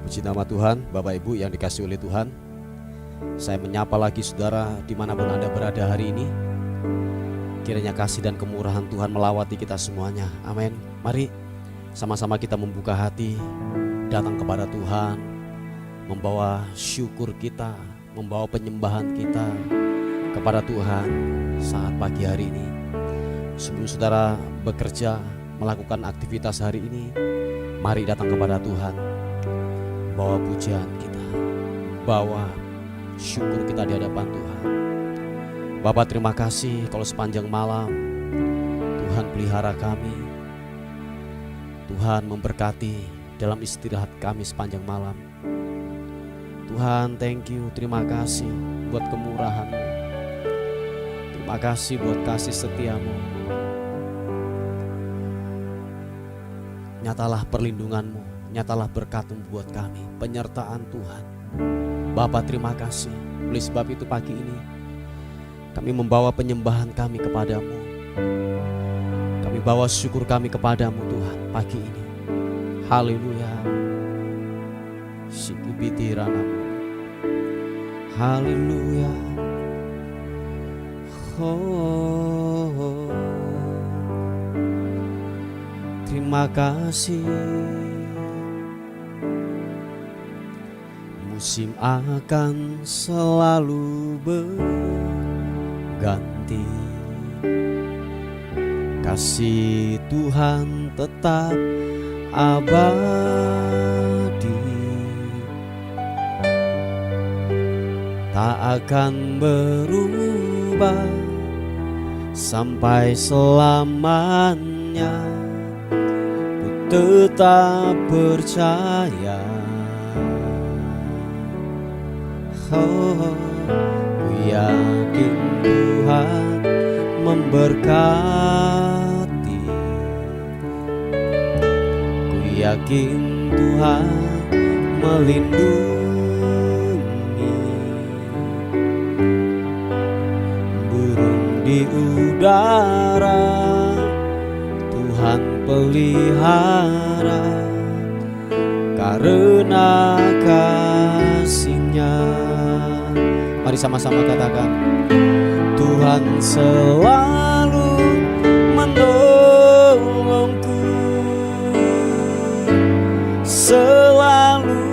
Puji nama Tuhan, Bapak Ibu yang dikasihi oleh Tuhan. Saya menyapa lagi saudara dimanapun Anda berada hari ini. Kiranya kasih dan kemurahan Tuhan melawati kita semuanya. Amin. Mari sama-sama kita membuka hati, datang kepada Tuhan, membawa syukur kita, membawa penyembahan kita kepada Tuhan saat pagi hari ini. Sebelum saudara bekerja, melakukan aktivitas hari ini, mari datang kepada Tuhan, bawa pujian kita, bawa syukur kita di hadapan Tuhan. Bapa, terima kasih kalau sepanjang malam Tuhan pelihara kami, Tuhan memberkati dalam istirahat kami sepanjang malam. Tuhan, thank you, terima kasih buat kemurahan-Mu, terima kasih buat kasih setia-Mu. Nyatalah perlindungan-Mu, nyatalah berkat-Mu buat kami, penyertaan Tuhan. Bapa, terima kasih. Oleh sebab itu pagi ini kami membawa penyembahan kami kepadamu, kami bawa syukur kami kepadamu Tuhan pagi ini. Haleluya. Sikibitiranamu. Haleluya. Oh, terima kasih. Musim akan selalu berganti, kasih Tuhan tetap abadi, tak akan berubah sampai selamanya. Ku tetap percaya. Oh, ku yakin Tuhan memberkati, ku yakin Tuhan melindungi. Burung di udara Tuhan pelihara, karena kasih-Nya. Mari sama-sama katakan, Tuhan selalu menolongku, selalu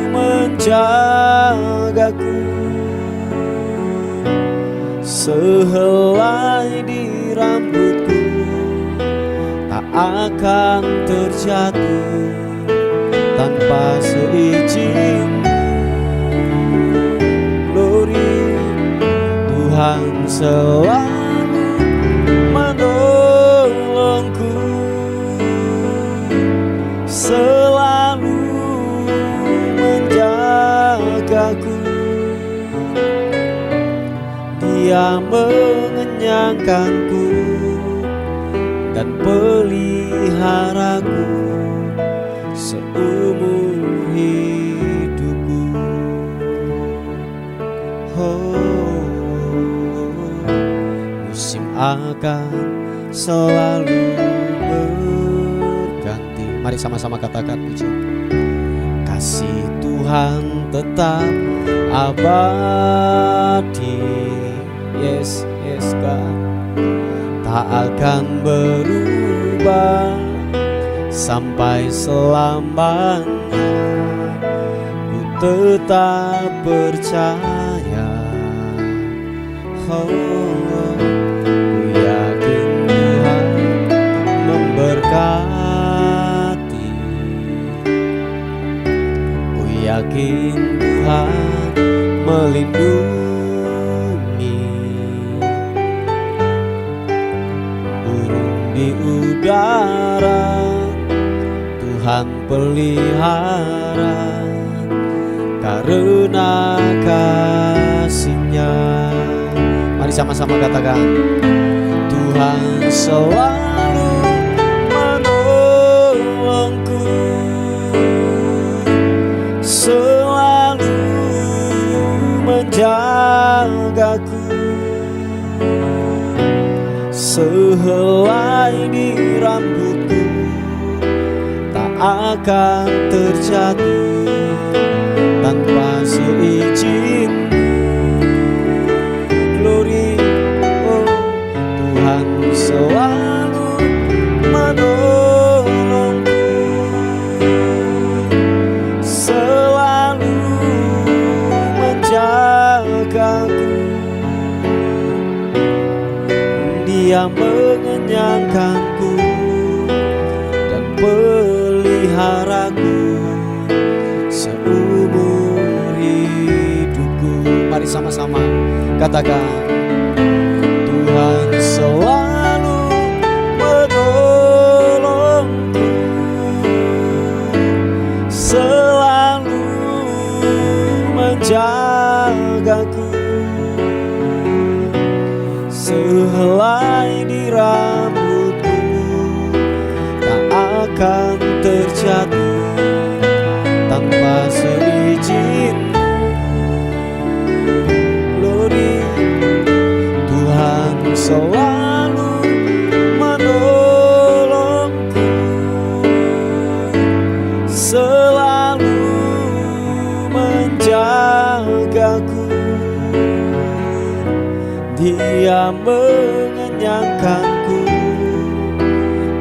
menjagaku, sehelai di rambutku tak akan terjatuh tanpa seizin. Tuhan selalu menolongku, selalu menjagaku. Dia mengenyangkanku dan peliharaku seumur hidupku. Akan selalu berganti. Mari sama-sama katakan puji. Kasih Tuhan tetap abadi. Yes, yes God. Tak akan berubah sampai selamanya. Ku tetap percaya. Oh, berkati, ku yakin Tuhan melindungi. Burung di udara Tuhan pelihara, karena kasih-Nya. Mari sama-sama katakan, Tuhan selalu menolongku, selalu menjagaku, sehelai di rambutku tak akan terjatuh tanpa seizin. Glory, oh Tuhan selalu menolongku, selalu menjagaku. Dia mengenyangkanku dan peliharaku seumur hidupku. Mari sama-sama katakan, Tuhan selalu menolongku, selalu menjagaku. Sehelai di rambutku tak akan terjatuh tanpa seizin. Glory, Tuhan selalu menolongku, selalu menjagaku. Dia mengenyangkanku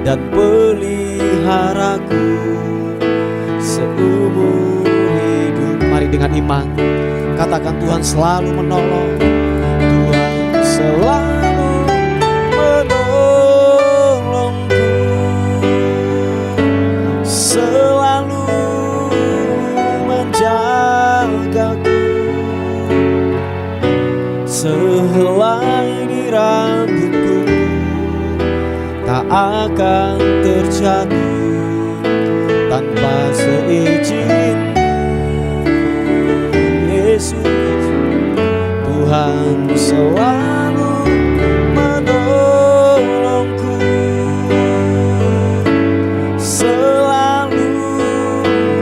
dan peliharaku seumur hidup. Mari dengan iman katakan, Tuhan selalu menolong, Tuhan selalu menolongku, selalu menjagaku. Sehelai di rambutku tak akan terjatuh tanpa seizin. Yesus, Tuhan selalu menolongku, selalu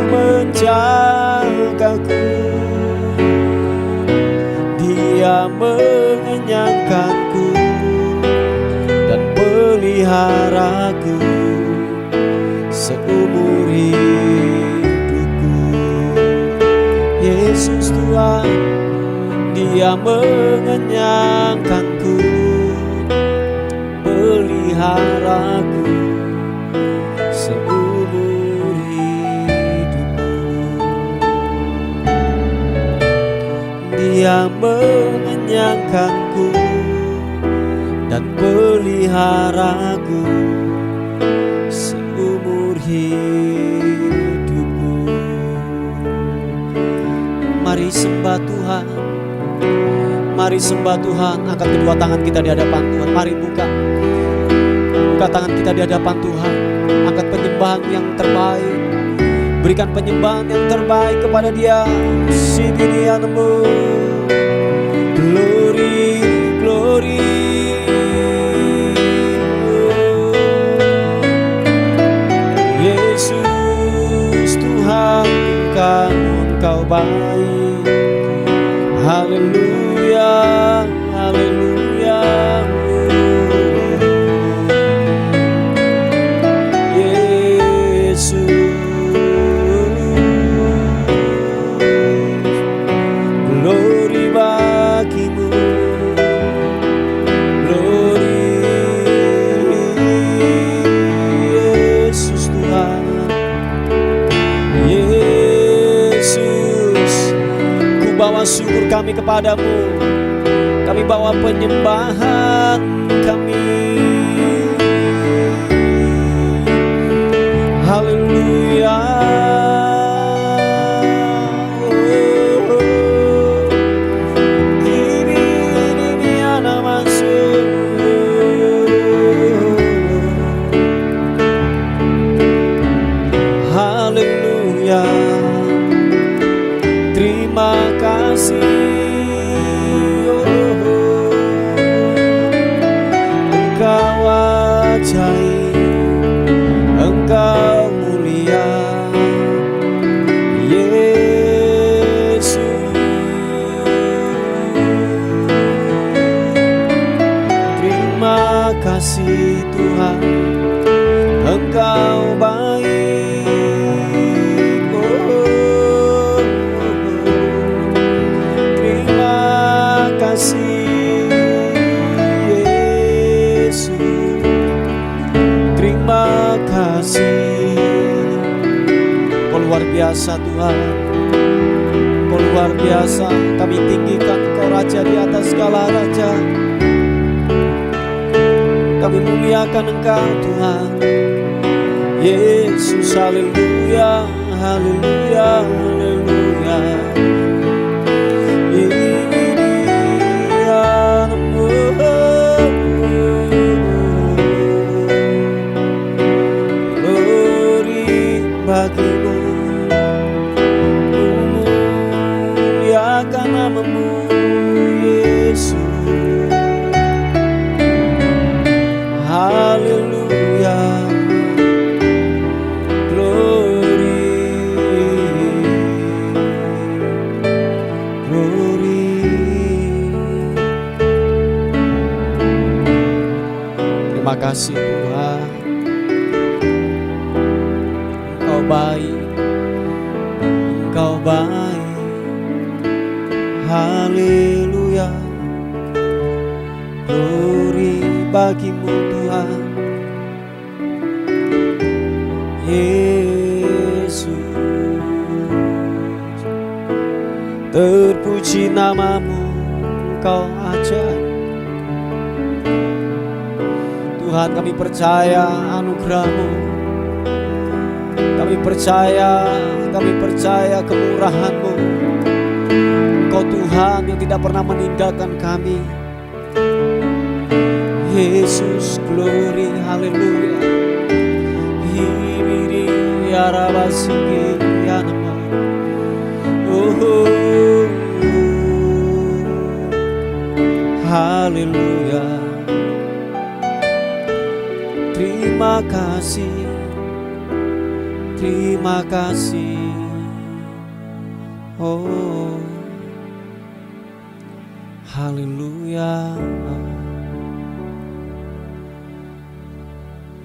menjagaku. Dia mengenyangkanku dan peliharaku seumur hidupku. Yesus Tuhan, Dia mengenyangkanku, peliharaku seumur hidupku. Dia mengenyangkanku dan peliharaku seumur hidupku. Mari sembah Tuhan, mari sembah Tuhan. Angkat kedua tangan kita di hadapan Tuhan. Mari buka tangan kita di hadapan Tuhan. Angkat penyembahan yang terbaik, berikan penyembahan yang terbaik kepada Dia. Sidinianmu, glory, glory. Yesus Tuhan, Engkau baik. Haleluya, haleluya. Syukur kami kepadamu, kami bawa penyembahan kami. Haleluya. Haleluya. Terima kasih, Engkau ajaib, Engkau mulia, Yesus. Terima kasih Tuhan, Engkau baik. Yesus. Terima kasih. Kau luar biasa Tuhan, Kau luar biasa. Kami tinggikan Kau Raja di atas segala raja. Kami muliakan Engkau Tuhan Yesus. Haleluya, haleluya, haleluya. Bagimu, muliakan namamu Yesus. Haleluya, glory, glory. Terima kasih Tuhan, Engkau baik, Engkau baik. Haleluya, glory bagimu Tuhan Yesus. Terpuji namamu, Engkau ajaib Tuhan. Kami percaya anugerah-Mu, kami percaya kemurahan-Mu. Engkau Tuhan yang tidak pernah meninggalkan kami. Yesus, glory, haleluya. Hibiri ya rabasiki ya nama. Oh, haleluya. Terima kasih, terima kasih. Oh, haleluya.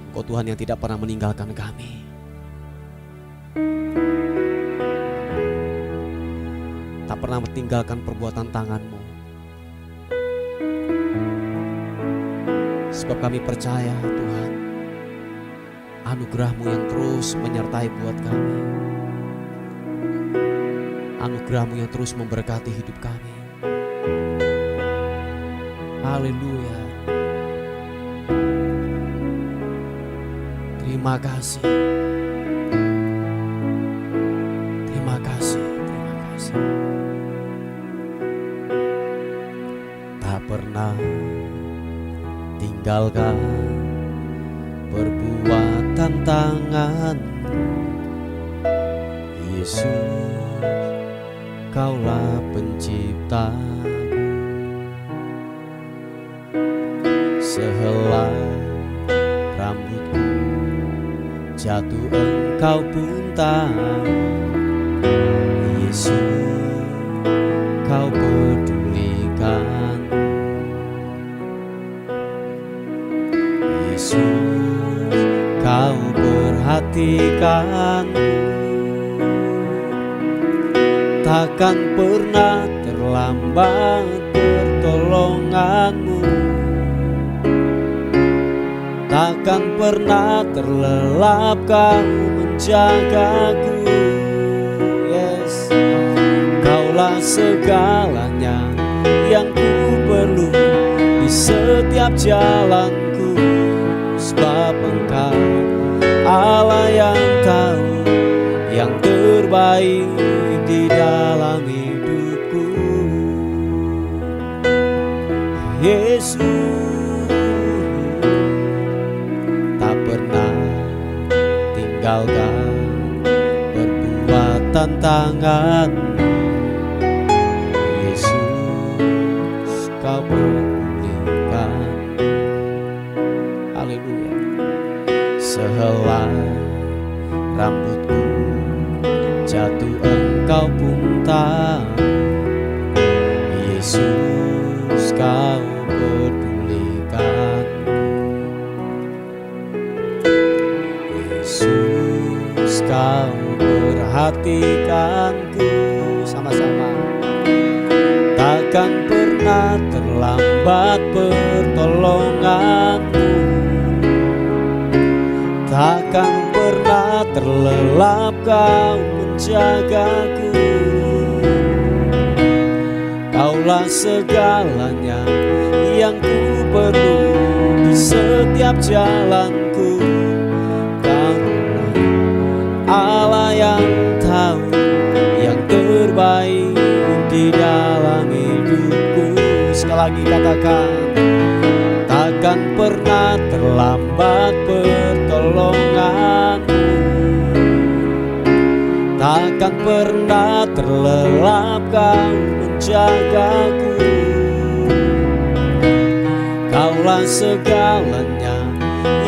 Engkau Tuhan yang tidak pernah meninggalkan kami. Tak pernah meninggalkan perbuatan tangan-Mu. Sebab kami percaya Tuhan, anugerah-Mu yang terus menyertai buat kami. Anugerah-Mu yang terus memberkati hidup kami. Haleluya. Terima kasih. Terima kasih, terima kasih. Tak pernah tinggalkan perbuatan tangan Yesus, Kaulah pencipta. Sehelai rambutku jatuh Engkau pun tahu. Yesus, Kau pedulikan. Yesus, Kau perhatikan. Takkan pernah terlambat pertolongan-Mu. Takkan pernah terlelap Kau menjagaku. Yes, Kaulah segalanya yang ku perlu di setiap jalanku. Sebab Engkau Allah yang tahu yang terbaik di dalam hidupku. Yesus, tak pernah tinggalkan perbuatan tangan. Yesus, Kau pedulikan. Haleluya. Sehelai rambutku jatuh Engkau pun tahu. Yesus, Kau pedulikan. Yesus, Kau perhatikanku. Sama-sama. Takkan pernah terlambat pertolongan-Mu. terlelap Kau menjagaku. Kaulah segalanya yang ku perlu di setiap jalanku. Karena Allah yang tahu yang terbaik di dalam hidupku. Sekali lagi katakan, takkan pernah terlambat pertolonganmu, takkan pernah terlelap Kau menjagaku. Kaulah segalanya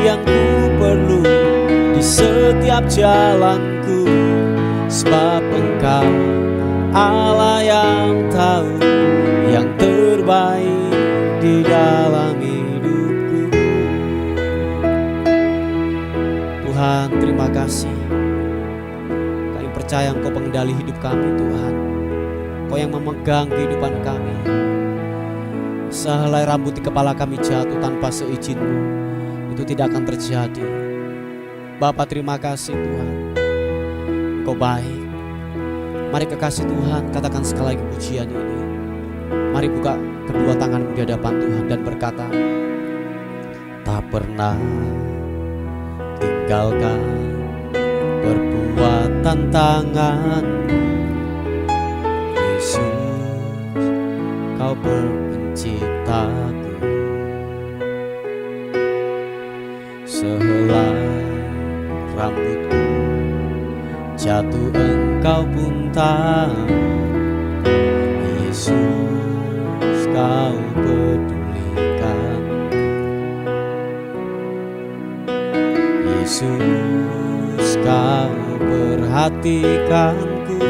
yang ku perlu di setiap jalanku. Sebab Engkau Allah yang tahu yang terbaik di dalam hidupku. Tuhan, terima kasih. Kami percaya Engkau pengendali hidup kami, Tuhan. Engkau yang memegang kehidupan kami. Sehelai rambut di kepala kami jatuh tanpa seizin-Mu, itu tidak akan terjadi. Bapa, terima kasih Tuhan, Engkau baik. Mari kekasih Tuhan, katakan sekali lagi pujian ini. Mari buka kedua tanganmu di hadapan Tuhan dan berkata, tak pernah tinggalkan perbuatan tangan-Mu, Yesus, Kau penciptaku. Sehelai rambutku jatuh Engkau pun tahu, Yesus, Kau pedulikan. Yesus, Kau perhatikanku.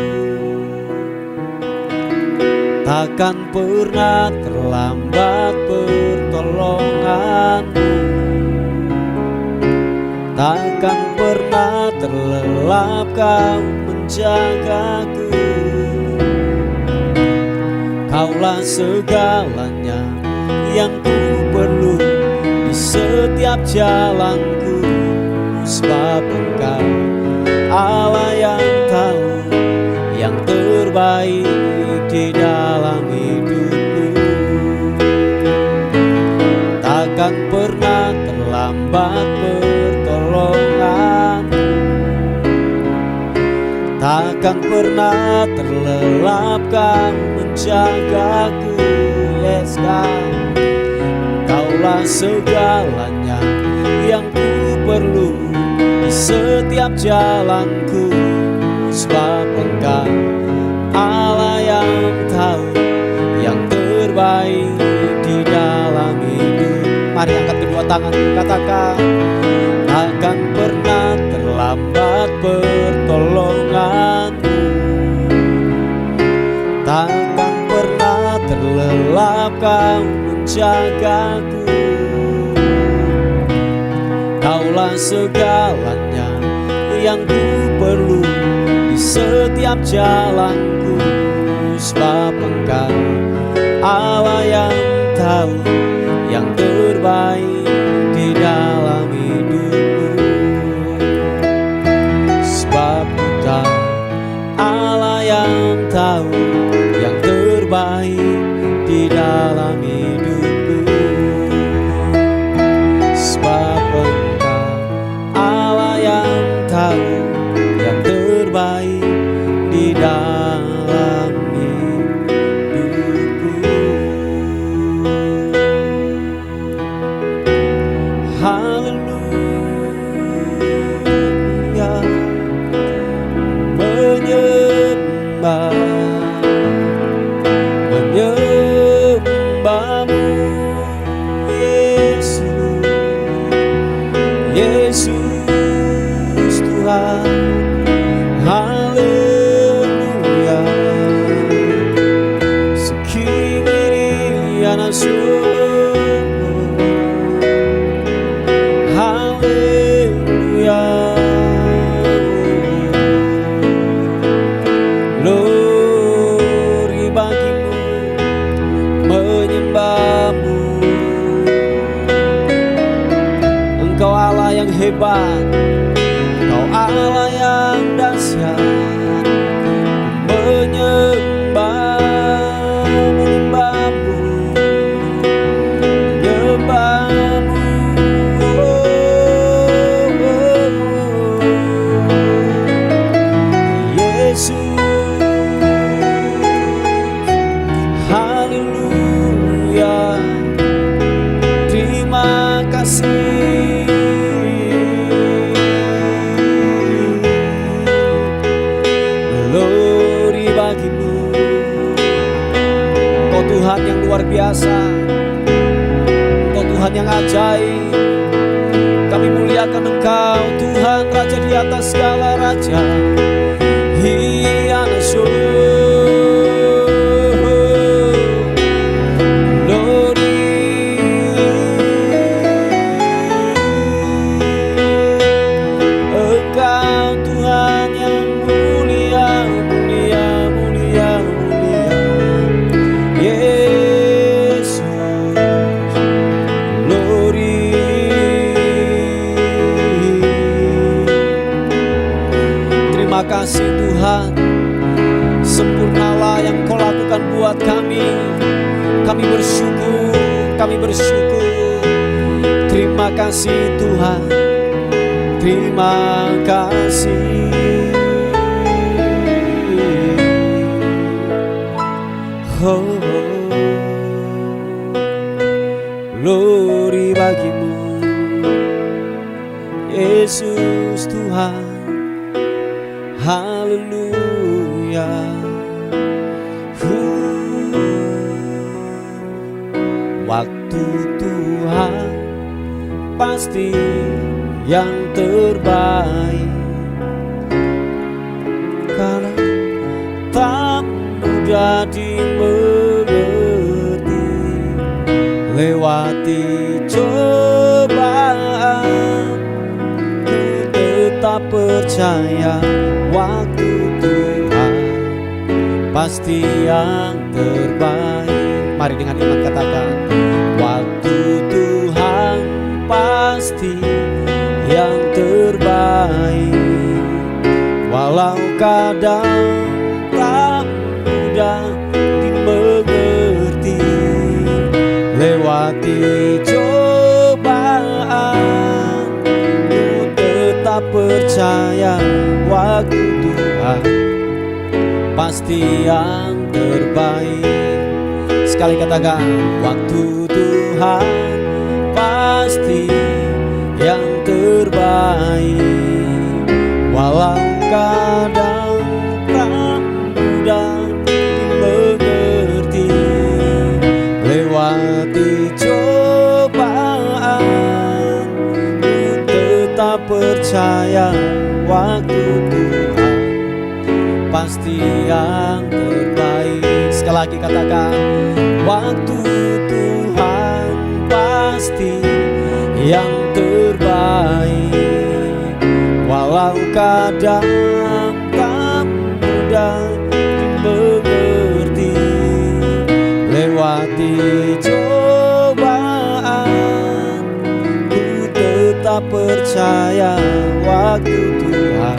Takkan pernah terlambat pertolongan-Mu, takkan pernah terlelap Kau menjagaku. Kaulah segalanya yang ku perlu di setiap jalanku. Sebab Engkau Allah yang tahu yang terbaik di dalam hidupku. Takkan pernah terlambat pertolongan, takkan pernah terlelap Kau menjagaku. Yes God, Kaulah segalanya yang ku perlu di setiap jalanku. Sebab Engkau Allah yang tahu yang terbaik di dalam hidup. Mari angkat kedua tangan, katakan, takkan pernah terlambat pertolongan-Mu, takkan pernah terlelap Kau menjagaku. Kaulah segalanya yang ku perlu di setiap jalanku. Sebab Engkau Allah yang tahu yang terbaik di dalam hidupku. Sebab Engkau Allah yang tahu yang terbaik di dalam hidupku. Sebab Engkau Allah yang tahu yang terbaik di dalam hidupku. Haleluya, menyembah-Mu Yesus, Yesus Tuhan. Haleluya, sekini anasun. Haleluya, glory bagimu, menyembah-Mu. Engkau Allah yang hebat, Engkau Engkau Allah yang dahsyat, menyembahmu, Yesus. Haleluya, terima kasih. Glory bagimu, Kau Tuhan yang luar biasa, Kau Tuhan yang ajaib. Kami muliakan Engkau Tuhan, Raja di atas segala raja. Engkau Tuhan yang mulia, mulia, mulia, mulia, Yesus. Glory. Terima kasih Tuhan, sempurnalah yang Kau lakukan buat kami. Kami bersyukur, kami bersyukur. Terima kasih Tuhan, terima kasih. Oh, glory bagimu, Yesus Tuhan. Haleluya. Waktu Tuhan pasti yang terbaik, karena tak mudah dimengerti. Lewati cobaan, ku tetap percaya waktu Tuhan pasti yang terbaik. Mari dengan iman katakan, waktu Tuhan pasti yang terbaik. Walau kadang tak mudah dimengerti. Lewati cobaan, ku tetap percaya waktu Tuhan pasti yang terbaik. Sekali katakan, waktu Tuhan pasti yang terbaik. Walau kadang tak mudah dimengerti. Lewati cobaan, ku tetap percaya waktu Tuhan pasti yang terbaik. Sekali lagi katakan, waktu Tuhan pasti yang terbaik. Walau kadang tak mudah dimengerti. Lewati cobaan, ku tetap percaya waktu Tuhan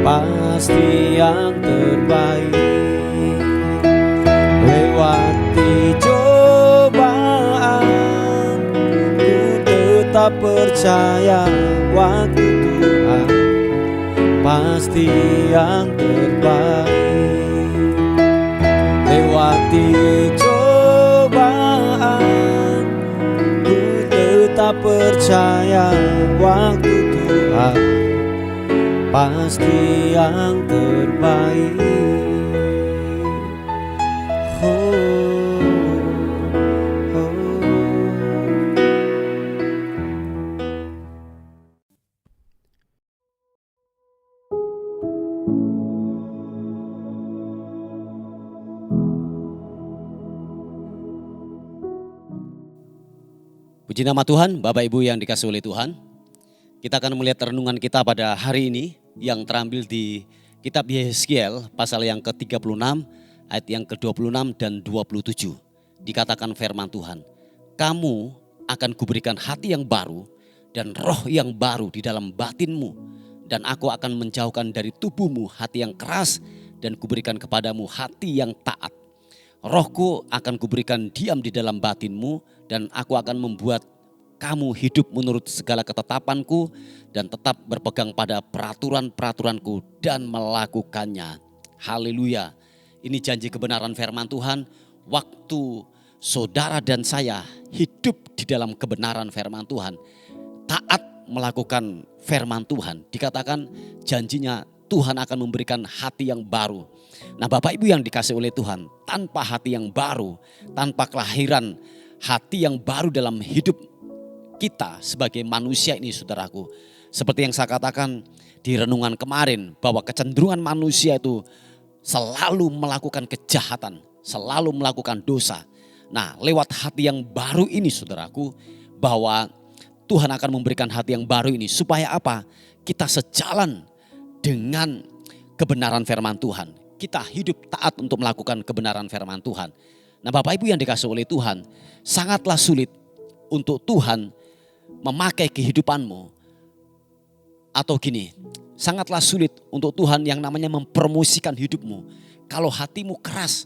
pasti yang terbaik. Lewati cobaan, ku tetap percaya waktu Tuhan pasti yang terbaik. Lewati cobaan, ku tetap percaya waktu Tuhan pasti yang terbaik. Puji nama Tuhan, Bapak Ibu yang dikasihi oleh Tuhan. Kita akan melihat renungan kita pada hari ini yang terambil di kitab Yeskiel pasal yang ke-36 ayat yang ke-26 dan 27. Dikatakan firman Tuhan, kamu akan kuberikan hati yang baru dan roh yang baru di dalam batinmu. Dan aku akan menjauhkan dari tubuhmu hati yang keras dan kuberikan kepadamu hati yang taat. Rohku akan kuberikan diam di dalam batinmu dan aku akan membuat kamu hidup menurut segala ketetapanku dan tetap berpegang pada peraturan-peraturanku dan melakukannya. Haleluya. Ini janji kebenaran firman Tuhan. Waktu saudara dan saya hidup di dalam kebenaran firman Tuhan, taat melakukan firman Tuhan, dikatakan janjinya Tuhan akan memberikan hati yang baru. Nah Bapak Ibu yang dikasih oleh Tuhan, tanpa hati yang baru, tanpa kelahiran hati yang baru dalam hidup kita sebagai manusia ini saudaraku. Seperti yang saya katakan di renungan kemarin, bahwa kecenderungan manusia itu selalu melakukan kejahatan, selalu melakukan dosa. Nah lewat hati yang baru ini saudaraku, bahwa Tuhan akan memberikan hati yang baru ini supaya apa? Kita sejalan dengan kebenaran firman Tuhan. Kita hidup taat untuk melakukan kebenaran firman Tuhan. Nah Bapak Ibu yang dikasih oleh Tuhan, sangatlah sulit untuk Tuhan memakai kehidupanmu. Atau gini, sangatlah sulit untuk Tuhan yang namanya mempromosikan hidupmu kalau hatimu keras.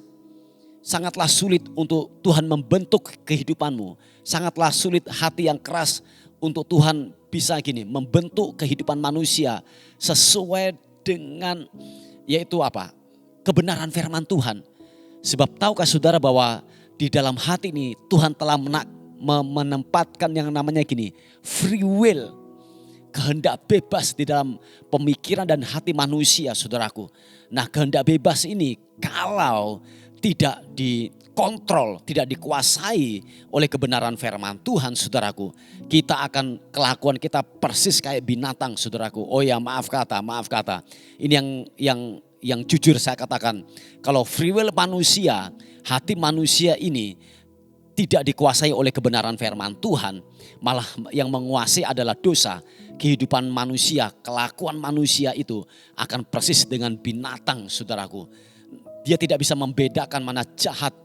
Sangatlah sulit untuk Tuhan membentuk kehidupanmu. Sangatlah sulit hati yang keras untuk Tuhan bisa gini membentuk kehidupan manusia sesuai dengan yaitu apa? Kebenaran firman Tuhan. Sebab tahukah saudara bahwa di dalam hati ini Tuhan telah menempatkan yang namanya gini, free will. Kehendak bebas di dalam pemikiran dan hati manusia saudaraku. Nah kehendak bebas ini kalau tidak dikontrol, tidak dikuasai oleh kebenaran firman Tuhan saudaraku, kita akan kelakuan kita persis kayak binatang saudaraku. Oh ya maaf kata. Ini yang jujur saya katakan, kalau free will manusia, hati manusia ini tidak dikuasai oleh kebenaran firman Tuhan, malah yang menguasai adalah dosa. Kehidupan manusia, kelakuan manusia itu akan persis dengan binatang saudaraku. Dia tidak bisa membedakan mana jahat,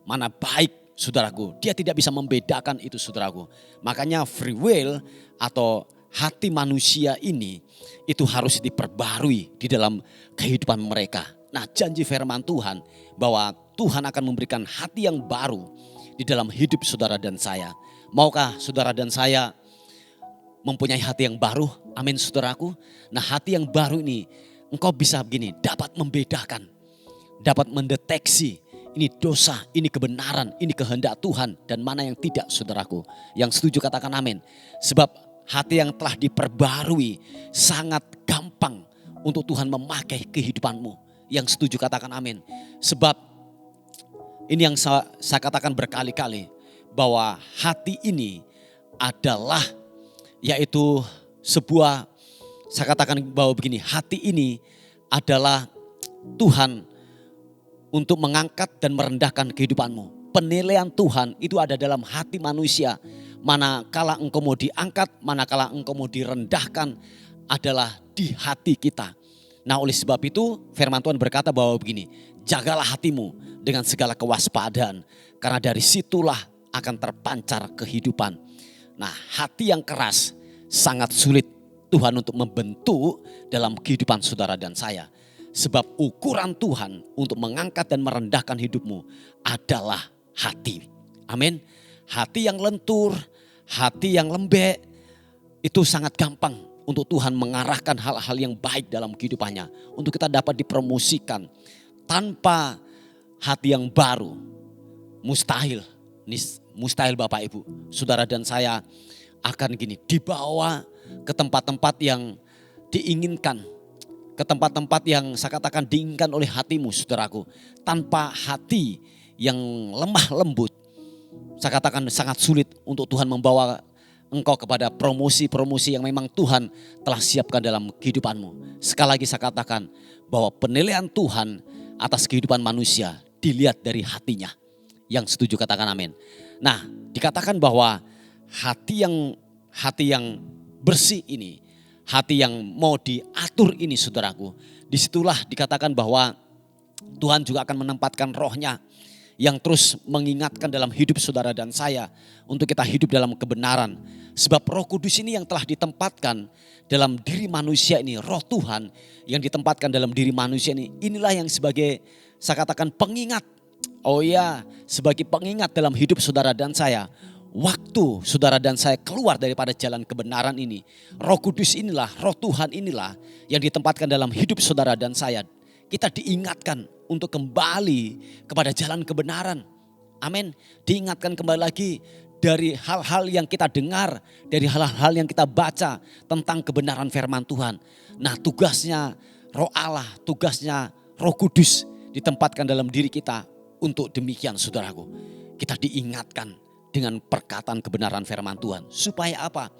mana baik saudaraku. Dia tidak bisa membedakan itu saudaraku. Makanya free will atau hati manusia ini itu harus diperbarui di dalam kehidupan mereka. Nah janji firman Tuhan bahwa Tuhan akan memberikan hati yang baru di dalam hidup saudara dan saya. Maukah saudara dan saya mempunyai hati yang baru? Amin saudaraku. Nah hati yang baru ini engkau bisa begini, dapat membedakan, dapat mendeteksi ini dosa, ini kebenaran, ini kehendak Tuhan dan mana yang tidak saudaraku. Yang setuju katakan amin. Sebab hati yang telah diperbarui sangat gampang untuk Tuhan memakai kehidupanmu. Yang setuju katakan amin. Sebab ini yang saya katakan berkali-kali, bahwa hati ini adalah yaitu sebuah, saya katakan bahwa begini, hati ini adalah Tuhan untuk mengangkat dan merendahkan kehidupanmu. Penilaian Tuhan itu ada dalam hati manusia. Manakala engkau mau diangkat, manakala engkau mau direndahkan adalah di hati kita. Nah oleh sebab itu firman Tuhan berkata bahwa begini, jagalah hatimu dengan segala kewaspadaan, karena dari situlah akan terpancar kehidupan. Nah hati yang keras sangat sulit Tuhan untuk membentuk dalam kehidupan saudara dan saya. Sebab ukuran Tuhan untuk mengangkat dan merendahkan hidupmu adalah hati. Amin. Hati yang lentur, hati yang lembek itu sangat gampang untuk Tuhan mengarahkan hal-hal yang baik dalam kehidupannya. Untuk kita dapat dipromosikan. Tanpa hati yang baru mustahil. Mustahil Bapak Ibu, saudara dan saya akan gini dibawa ke tempat-tempat yang diinginkan. Ke tempat-tempat yang saya katakan diinginkan oleh hatimu saudaraku. Tanpa hati yang lemah lembut, saya katakan sangat sulit untuk Tuhan membawa engkau kepada promosi-promosi yang memang Tuhan telah siapkan dalam kehidupanmu. Sekali lagi saya katakan bahwa penilaian Tuhan atas kehidupan manusia dilihat dari hatinya. Yang setuju katakan amin. Nah dikatakan bahwa hati yang bersih ini, hati yang mau diatur ini saudaraku, disitulah dikatakan bahwa Tuhan juga akan menempatkan rohnya yang terus mengingatkan dalam hidup saudara dan saya untuk kita hidup dalam kebenaran. Sebab Roh Kudus ini yang telah ditempatkan dalam diri manusia ini, Roh Tuhan yang ditempatkan dalam diri manusia ini, inilah yang sebagai saya katakan pengingat. Oh ya, sebagai pengingat dalam hidup saudara dan saya. Waktu saudara dan saya keluar daripada jalan kebenaran ini, Roh Kudus inilah, Roh Tuhan inilah yang ditempatkan dalam hidup saudara dan saya. Kita diingatkan untuk kembali kepada jalan kebenaran. Amin. Diingatkan kembali lagi dari hal-hal yang kita dengar, dari hal-hal yang kita baca tentang kebenaran firman Tuhan. Nah, tugasnya Roh Allah, tugasnya Roh Kudus ditempatkan dalam diri kita untuk demikian, saudaraku. Kita diingatkan dengan perkataan kebenaran firman Tuhan. Supaya apa?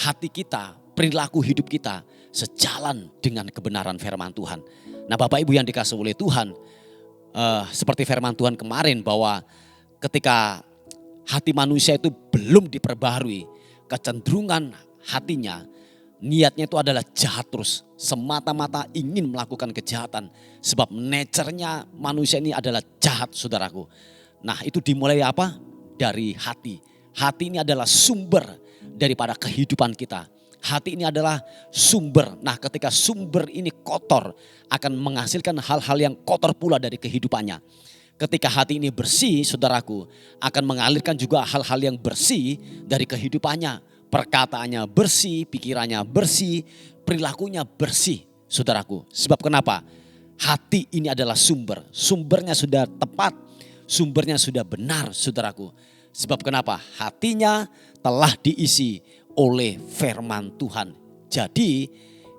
Hati kita, perilaku hidup kita sejalan dengan kebenaran firman Tuhan. Nah, Bapak Ibu yang dikasihi oleh Tuhan, seperti firman Tuhan kemarin bahwa ketika hati manusia itu belum diperbaharui, kecenderungan hatinya, niatnya itu adalah jahat terus. Semata-mata ingin melakukan kejahatan. Sebab nature-nya manusia ini adalah jahat, saudaraku. Nah, itu dimulai apa? Dari hati. Hati ini adalah sumber daripada kehidupan kita. Hati ini adalah sumber. Nah, ketika sumber ini kotor, akan menghasilkan hal-hal yang kotor pula dari kehidupannya. Ketika hati ini bersih, saudaraku, akan mengalirkan juga hal-hal yang bersih dari kehidupannya. Perkataannya bersih, pikirannya bersih, perilakunya bersih, saudaraku. Sebab kenapa? Hati ini adalah sumber. Sumbernya sudah tepat, sumbernya sudah benar, saudaraku. Sebab kenapa? Hatinya telah diisi oleh firman Tuhan. Jadi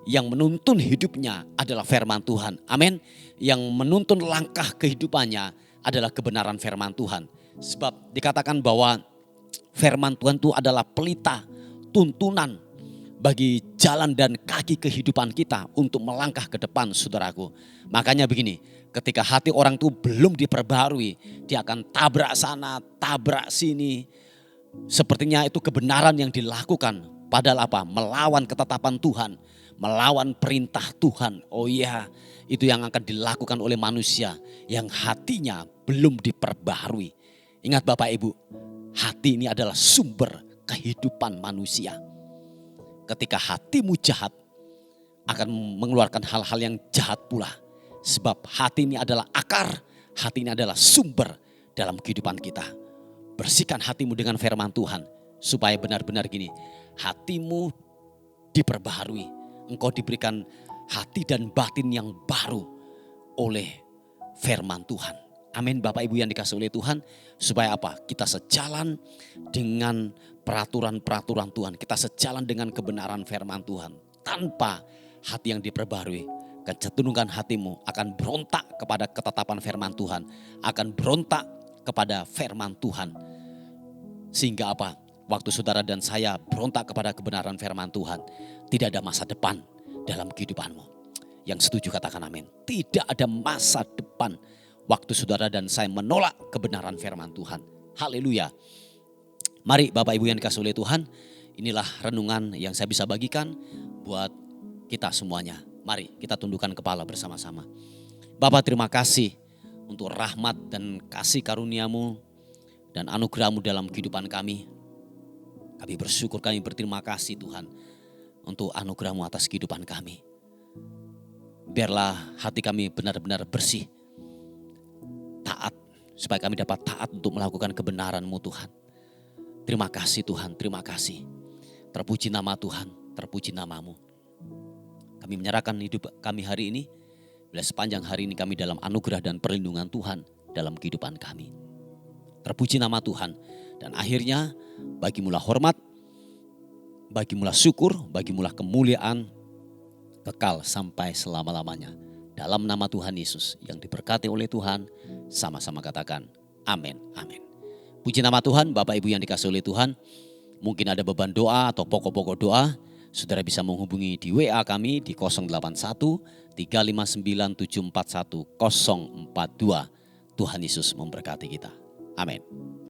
yang menuntun hidupnya adalah firman Tuhan. Amin. Yang menuntun langkah kehidupannya adalah kebenaran firman Tuhan. Sebab dikatakan bahwa firman Tuhan itu adalah pelita, tuntunan bagi jalan dan kaki kehidupan kita untuk melangkah ke depan, saudaraku. Makanya begini, ketika hati orang itu belum diperbarui, dia akan tabrak sana, tabrak sini. Sepertinya itu kebenaran yang dilakukan. Padahal apa? Melawan ketetapan Tuhan, melawan perintah Tuhan. Oh iya, itu yang akan dilakukan oleh manusia yang hatinya belum diperbaharui. Ingat Bapak Ibu, hati ini adalah sumber kehidupan manusia. Ketika hatimu jahat, akan mengeluarkan hal-hal yang jahat pula. Sebab hati ini adalah akar, hati ini adalah sumber dalam kehidupan kita. Bersihkan hatimu dengan firman Tuhan. Supaya benar-benar gini, hatimu diperbaharui. Engkau diberikan hati dan batin yang baru oleh firman Tuhan. Amin Bapak Ibu yang dikasihi oleh Tuhan. Supaya apa? Kita sejalan dengan peraturan-peraturan Tuhan. Kita sejalan dengan kebenaran firman Tuhan. Tanpa hati yang diperbaharui, kecenderungan hatimu akan berontak kepada ketetapan firman Tuhan. Akan berontak kepada firman Tuhan. Sehingga apa? Waktu saudara dan saya berontak kepada kebenaran firman Tuhan, tidak ada masa depan dalam kehidupanmu. Yang setuju katakan amin. Tidak ada masa depan waktu saudara dan saya menolak kebenaran firman Tuhan. Haleluya. Mari Bapak Ibu yang dikasihi oleh Tuhan, inilah renungan yang saya bisa bagikan buat kita semuanya. Mari kita tundukkan kepala bersama-sama. Bapa, terima kasih untuk rahmat dan kasih karunia-Mu dan anugerah-Mu dalam kehidupan kami. Kami bersyukur, kami berterima kasih Tuhan untuk anugerah-Mu atas kehidupan kami. Biarlah hati kami benar-benar bersih, taat, supaya kami dapat taat untuk melakukan kebenaran-Mu Tuhan. Terima kasih Tuhan, terima kasih. Terpuji nama Tuhan, terpuji nama-Mu. Kami menyerahkan hidup kami hari ini, bila sepanjang hari ini kami dalam anugerah dan perlindungan Tuhan dalam kehidupan kami. Terpuji nama Tuhan. Dan akhirnya bagimulah hormat, bagimulah syukur, bagimulah kemuliaan kekal sampai selama-lamanya. Dalam nama Tuhan Yesus yang diberkati oleh Tuhan, sama-sama katakan amin, amin. Puji nama Tuhan, Bapak Ibu yang dikasihi oleh Tuhan. Mungkin ada beban doa atau pokok-pokok doa, saudara bisa menghubungi di WA kami di 081 359 741 042. Tuhan Yesus memberkati kita. Amin.